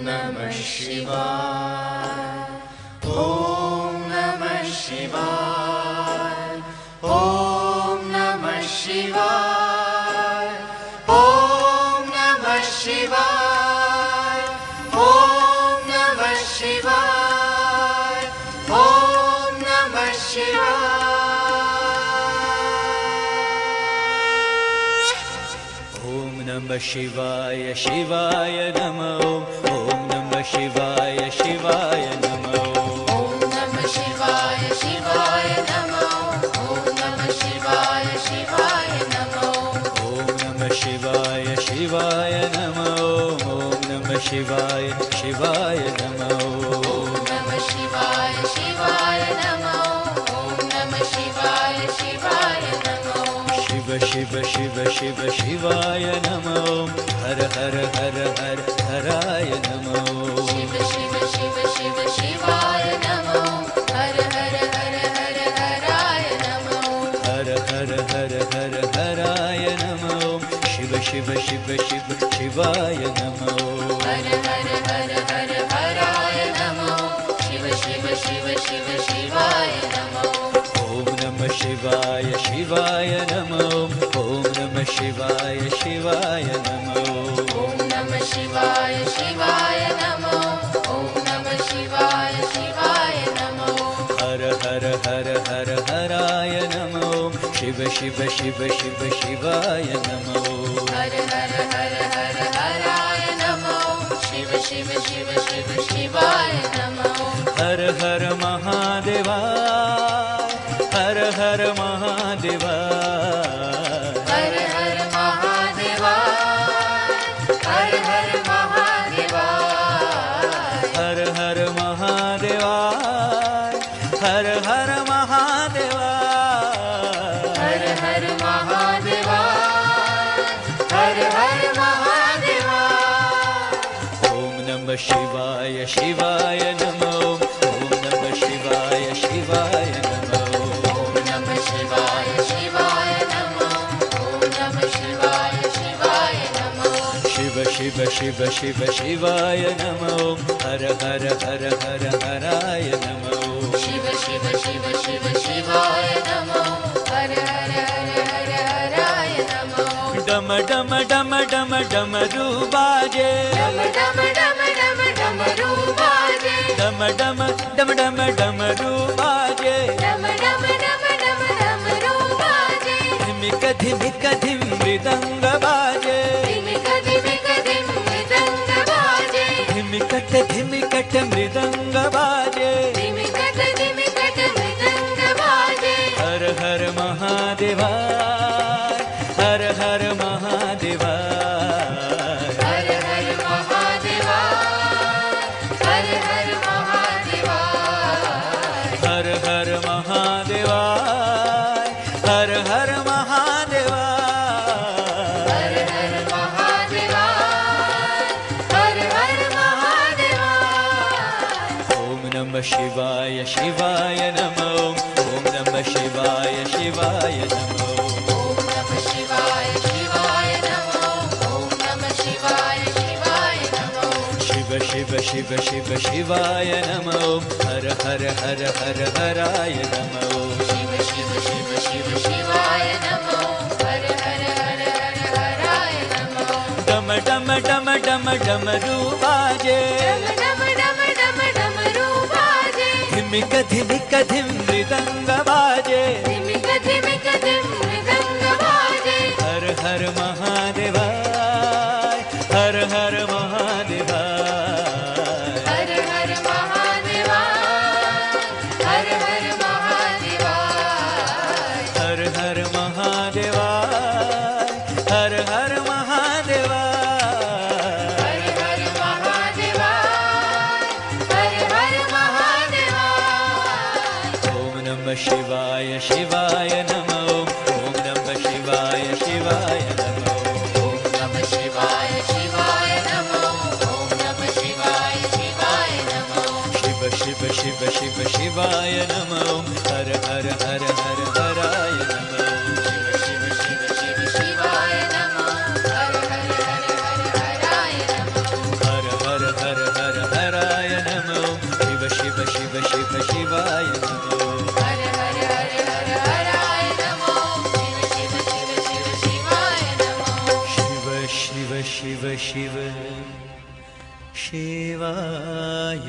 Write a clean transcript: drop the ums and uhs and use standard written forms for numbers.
नमः शिवाय, ओम नमः शिवाय, ओम नमः शिवाय, ओम नमः शिवाय, ओम नमः शिवाय, ओम नमः शिवाय। ओम नमः शिवाय शिवाय नमः। ओम नमः शिवाय शिवाय नमः। ओम नमः शिवाय शिवाय नमः। ओम नमः शिवाय शिवाय नमः। ओम नमः शिवाय शिवाय नमः। ओम नमः शिवाय शिवाय नमः। ओम नमः शिवाय शिवाय नमः। ओम नमः शिवाय शिवाय नमः। शिव शिव शिव शिव शिवाय नमः। हर हर हर हर हराय नमः। शिव शिव शिव शिव शिवाय नमः। हर हर हर हर हराय नमः। हर हर हर हर हराय नमः। शिव शिव शिव शिव शिवाय नमः। हर हर हर हर हराय नमः। शिव शिव शिव शिव शिवाय नमः। ओम नमः शिवाय शिवाय नमः। ओम नमः शिवाय शिवाय नमः। ओम नमः शिवाय शिवाय नमः। ओम नमः शिवाय शिवाय नमः। हर हर हर हर हराय नमः। शिव शिव शिव शिव शिवाय नमः। हर हर हर हर हराय नमः। शिव शिव शिव शिव शिवाय नमः। हर हर महादेवा। हर हर महादेवा। हर हर महादेवा। हर हर महादेवा। हर हर महादेवा। हर हर महादेवा। हर हर महादेवा। हर हर महादेवा। ओम नमः शिवाय शिवाय नमः। ओम नमः शिवाय शिवाय नमः। ओम नमः शिवाय शिवाय नमः। ओम नमः शिवाय शिवाय नमः। शिव शिव शिव शिव शिवाय नमः। हर हर हर हर हराय नमः। शिव शिव शिव शिव शिवाय नमः। हर हर हर हर हराय नमः। डम डम डम डम डमरू बाजे। डम डम डम डम डमरू बाजे। डम डम डम डम डमरू बाजे। डम डम डम डम डमरू बाजे। धिमिक धिमिक धिम मृदंग बाजे। धिमिक धिमिक धिम मृदंग बाजे। धिमिकट धिमिकट मृदंग बाजे। धिमिकट धिमिकट मृदंग बाजे। हर हर महादेवा। हर हर महादेवा। हर हर महादेवा। हर हर महादेवा। हर हर महादेवा। हर हर महादेवा। हर हर महादेवा। हर हर महादेवा। ओम नमः शिवाय शिवाय नमः। ओम नमः शिवाय शिवाय नमः। ओम नमः शिवाय शिवाय नमः। ओम नमः शिवाय शिवाय नमः। शिव शिव शिव शिव शिवाय नमः। हर हर हर हर हराय नमः। शिव शिव शिव शिव शिवाय नमः। हर हर हर हर हराय नमः। डम डम डम डम डमरू बाजे। डम डम डम डमरू बाजे। धिमिक धिमिक धिम मृदंग बाजे। धिमिक धिमिक धिम मृदंग बाजे। हर हर महादेवा। हर हर महादेवा। हर हर महादेवा। हर हर महादेवा। हर हर महादेवा। हर हर महादेवा। हर हर महादेवा। हर हर महादेवा। ओम नमः शिवाय शिवाय नमः। ओम नमः शिवाय शिवाय नमः। ओम नमः शिवाय शिवाय नमः। ओम नमः शिवाय शिवाय नमः। शिव शिव शिव शिव शिवाय नमः। हर हर हर हर हराय नमः। शिव शिव शिव शिव शिवाय नमः। हर हर हर हर हराय नमः। हर हर हर शिव शिव शिवाय